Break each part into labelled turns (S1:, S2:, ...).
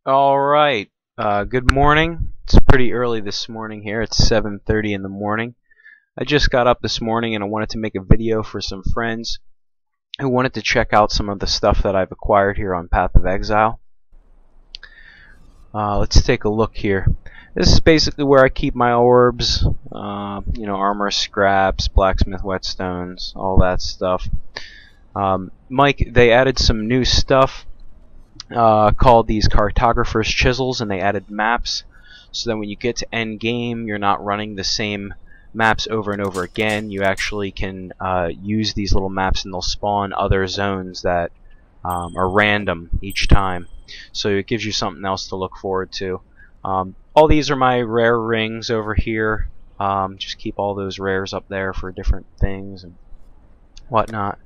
S1: Alright, good morning. It's pretty early this morning here. It's 7:30 in the morning. I just got up this morning and I wanted to make a video for some friends who wanted to check out some of the stuff that I've acquired here on Path of Exile. Let's take a look here. This is basically where I keep my orbs, armor scraps, blacksmith whetstones, all that stuff. They added some new stuff called these cartographer's chisels, and they added maps so that when you get to end game you're not running the same maps over and over again. You actually can use these little maps and they'll spawn other zones that are random each time, so it gives you something else to look forward to. All these are my rare rings over here. Just keep all those rares up there for different things and whatnot.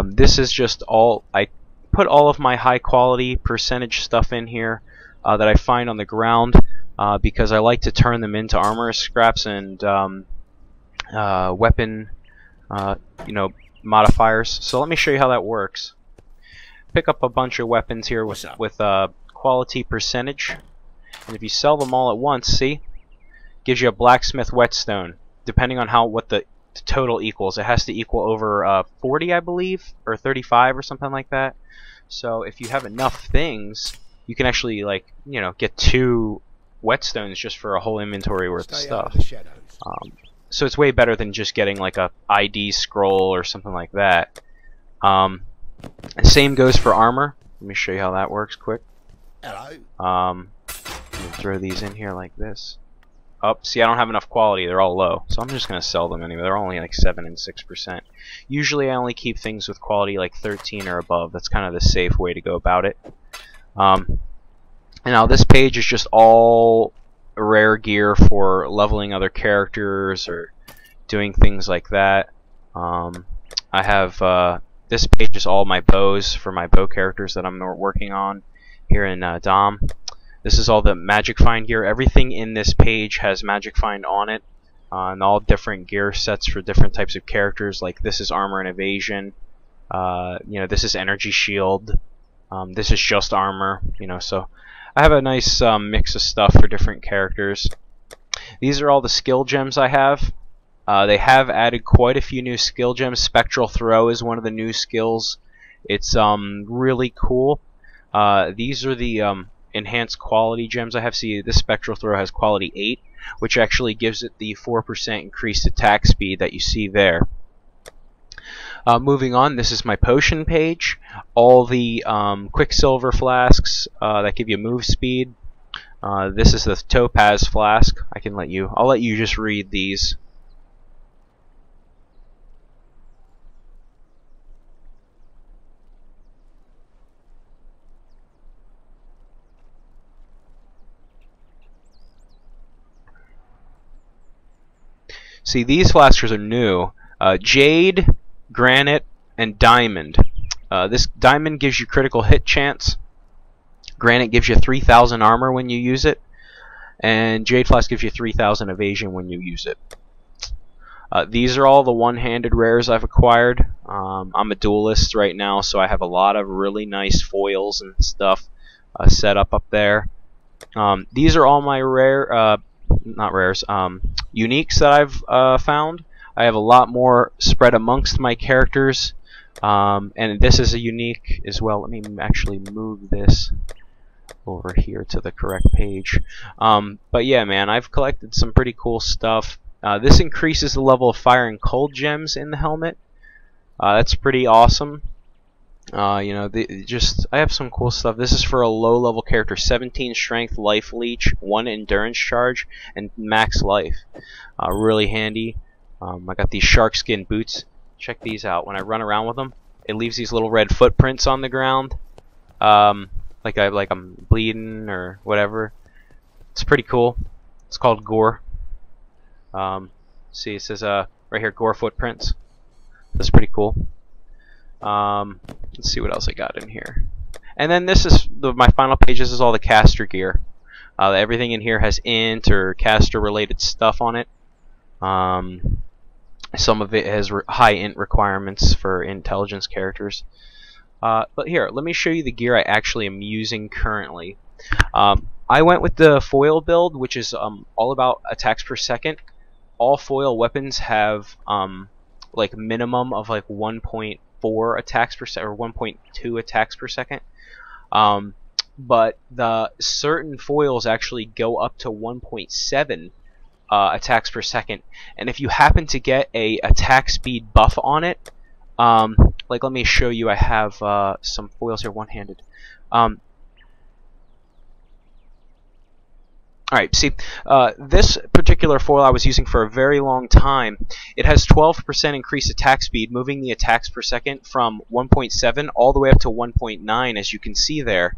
S1: This is just all I put all of my high quality percentage stuff in here that I find on the ground because I like to turn them into armor scraps and weapon modifiers. So let me show you how that works. Pick up a bunch of weapons here with quality percentage, and if you sell them all at once, see, gives you a blacksmith whetstone. Depending on what the total equals, it has to equal over 40, I believe, or 35 or something like that. So if you have enough things, you can actually get 2 whetstones just for a whole inventory worth of stuff. So it's way better than just getting like a ID scroll or something like that. Same goes for armor. Let me show you how that works quick. Hello. Throw these in here like this. See, I don't have enough quality. They're all low, so I'm just gonna sell them anyway. They're only like 7 and 6%. Usually, I only keep things with quality like 13 or above. That's kind of the safe way to go about it. And now this page is just all rare gear for leveling other characters or doing things like that. I have this page is all my bows for my bow characters that I'm working on here in Dom. This is all the magic find gear. Everything in this page has magic find on it, and all different gear sets for different types of characters. Like this is armor and evasion. This is energy shield. This is just armor. So I have a nice mix of stuff for different characters. These are all the skill gems I have. They have added quite a few new skill gems. Spectral throw is one of the new skills. It's really cool. These are the enhanced quality gems I have. See, this spectral throw has quality 8, which actually gives it the 4% increased attack speed that you see there. Moving on, this is my potion page. All the quicksilver flasks that give you move speed. This is the topaz flask. I'll let you just read these. See, these flasks are new. Jade, granite, and diamond. This diamond gives you critical hit chance. Granite gives you 3,000 armor when you use it. And Jade Flask gives you 3,000 evasion when you use it. These are all the one-handed rares I've acquired. I'm a duelist right now, so I have a lot of really nice foils and stuff set up there. These are all my uniques that I've found. I have a lot more spread amongst my characters, and this is a unique as well. Let me actually move this over here to the correct page. But yeah, man, I've collected some pretty cool stuff. This increases the level of fire and cold gems in the helmet. That's pretty awesome. I have some cool stuff. This is for a low-level character: 17 strength, life leech, 1 endurance charge, and max life. Really handy. I got these shark skin boots. Check these out. When I run around with them, it leaves these little red footprints on the ground, like I'm bleeding or whatever. It's pretty cool. It's called gore. See, it says right here, gore footprints. That's pretty cool. Let's see what else I got in here. And then this is my final page. This is all the caster gear. Everything in here has int or caster related stuff on it. Some of it has high int requirements for intelligence characters. But here, let me show you the gear I actually am using currently. I went with the foil build, which is all about attacks per second. All foil weapons have like minimum of like 1.4 attacks per second or 1.2 attacks per second. But the certain foils actually go up to 1.7 attacks per second, and if you happen to get a attack speed buff on it, like let me show you. I have some foils here, one-handed. Alright, see, this particular foil I was using for a very long time, it has 12% increased attack speed, moving the attacks per second from 1.7 all the way up to 1.9, as you can see there.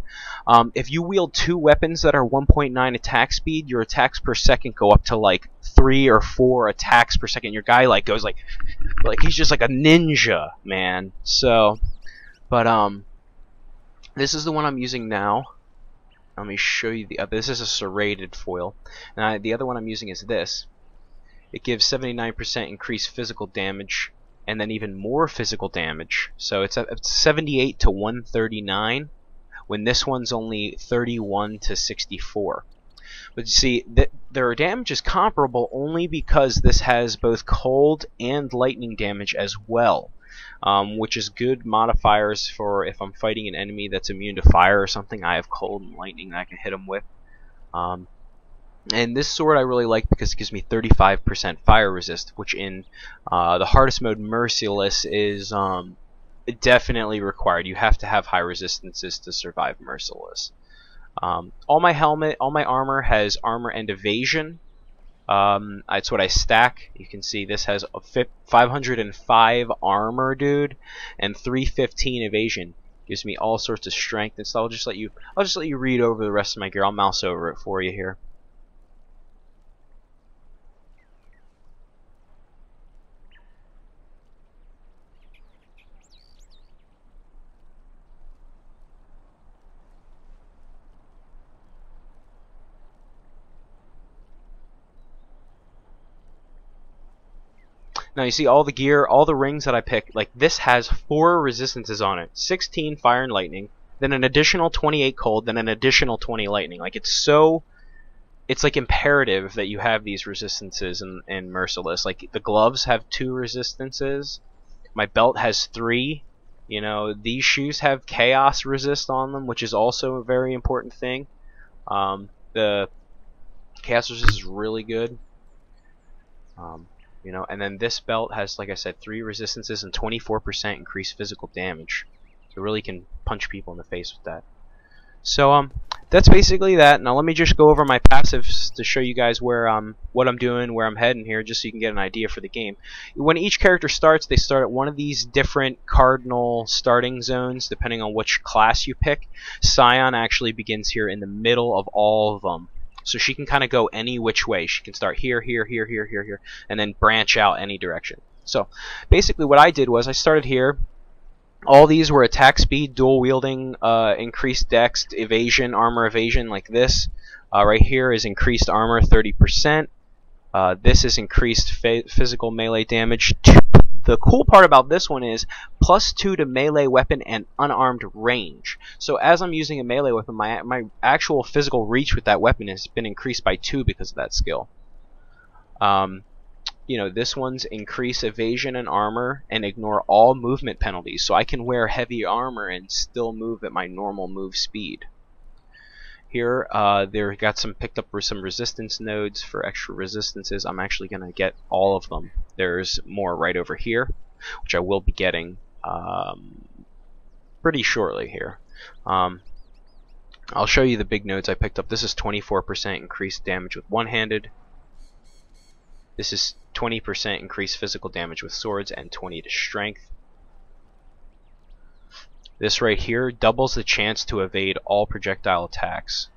S1: If you wield two weapons that are 1.9 attack speed, your attacks per second go up to like 3 or 4 attacks per second. Your guy like goes like he's just like a ninja, man. So, but this is the one I'm using now. Let me show you the other. This is a serrated foil. Now the other one I'm using is this. It gives 79% increased physical damage, and then even more physical damage. So it's 78 to 139, when this one's only 31 to 64. But you see, their damage is comparable only because this has both cold and lightning damage as well. Which is good modifiers for if I'm fighting an enemy that's immune to fire or something. I have cold and lightning that I can hit them with. And this sword I really like because it gives me 35% fire resist, which in the hardest mode, Merciless, is definitely required. You have to have high resistances to survive Merciless. All my armor has armor and evasion. That's what I stack. You can see this has a 505 armor, dude, and 315 evasion. Gives me all sorts of strength and stuff. I'll just let you read over the rest of my gear. I'll mouse over it for you here. Now you see all the gear, all the rings that I picked, like this has 4 resistances on it. 16 fire and lightning, then an additional 28 cold, then an additional 20 lightning. Like it's like imperative that you have these resistances in Merciless. Like the gloves have 2 resistances, my belt has 3. You know, these shoes have chaos resist on them, which is also a very important thing. The chaos resist is really good. You know, and then this belt has, like I said, 3 resistances and 24% increased physical damage. So really can punch people in the face with that. So that's basically that. Now let me just go over my passives to show you guys where what I'm doing, where I'm heading here, just so you can get an idea for the game. When each character starts, they start at one of these different cardinal starting zones, depending on which class you pick. Scion actually begins here in the middle of all of them. So she can kind of go any which way. She can start here, here, here, here, here, here, and then branch out any direction. So basically what I did was I started here. All these were attack speed, dual wielding, increased dex, evasion, armor evasion like this. Right here is increased armor 30%. This is increased physical melee damage. The cool part about this one is +2 to melee weapon and unarmed range. So as I'm using a melee weapon, my actual physical reach with that weapon has been increased by 2 because of that skill. You know, this one's increase evasion and armor and ignore all movement penalties. So I can wear heavy armor and still move at my normal move speed. Here, there got picked up some resistance nodes for extra resistances. I'm actually gonna get all of them. There's more right over here, which I will be getting pretty shortly here. I'll show you the big nodes I picked up. This is 24% increased damage with one-handed. This is 20% increased physical damage with swords and 20 to strength. This right here doubles the chance to evade all projectile attacks.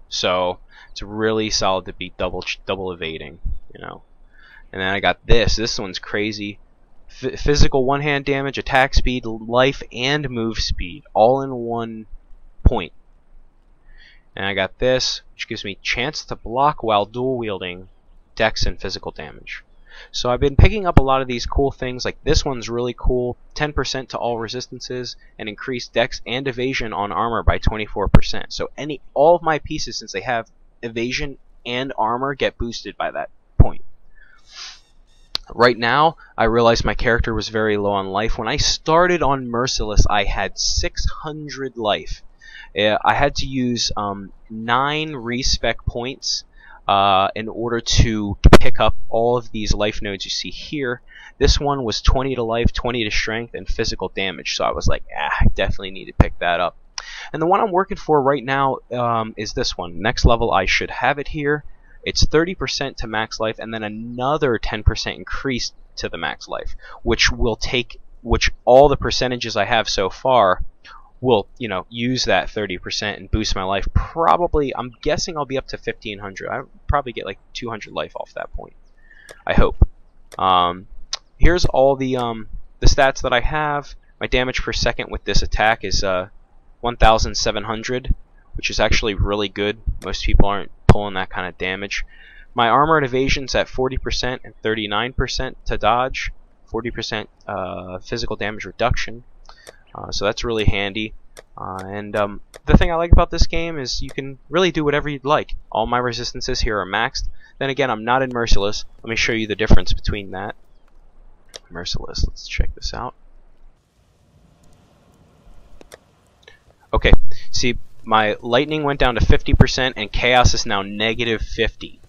S1: So it's really solid to be double evading, you know. And then I got this. This one's crazy. Physical one-hand damage, attack speed, life, and move speed, all in one point. And I got this, which gives me chance to block while dual wielding, dex, and physical damage. So I've been picking up a lot of these cool things, like this one's really cool, 10% to all resistances, and increased dex and evasion on armor by 24%. So all of my pieces, since they have evasion and armor, get boosted by that point. Right now, I realized my character was very low on life. When I started on Merciless, I had 600 life. I had to use 9 respec points in order to pick up all of these life nodes you see here. This one was 20 to life, 20 to strength, and physical damage. So I was like, I definitely need to pick that up. And the one I'm working for right now is this one. Next level, I should have it here. It's 30% to max life, and then another 10% increase to the max life, which all the percentages I have so far will, use that 30% and boost my life. Probably, I'm guessing I'll be up to 1500. I'll probably get like 200 life off that point. I hope. Here's all the stats that I have. My damage per second with this attack is 1,700, which is actually really good. Most people aren't pulling that kind of damage. My armor and evasion's at 40% and 39% to dodge, 40% physical damage reduction. So that's really handy. The thing I like about this game is you can really do whatever you'd like. All my resistances here are maxed. Then again, I'm not in Merciless. Let me show you the difference between that. Merciless, let's check this out. Okay, see, my lightning went down to 50% and chaos is now negative 50.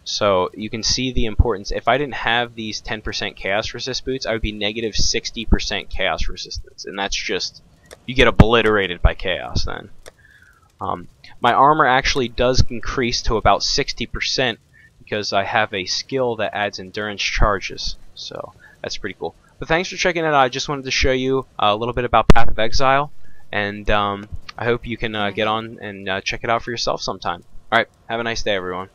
S1: So you can see the importance. If I didn't have these 10% chaos resist boots, I would be negative 60% chaos resistance, and that's just, you get obliterated by chaos then. My armor actually does increase to about 60% because I have a skill that adds endurance charges, so that's pretty cool. But thanks for checking it out. I just wanted to show you a little bit about Path of Exile, and I hope you can get on and check it out for yourself sometime. Alright, have a nice day, everyone.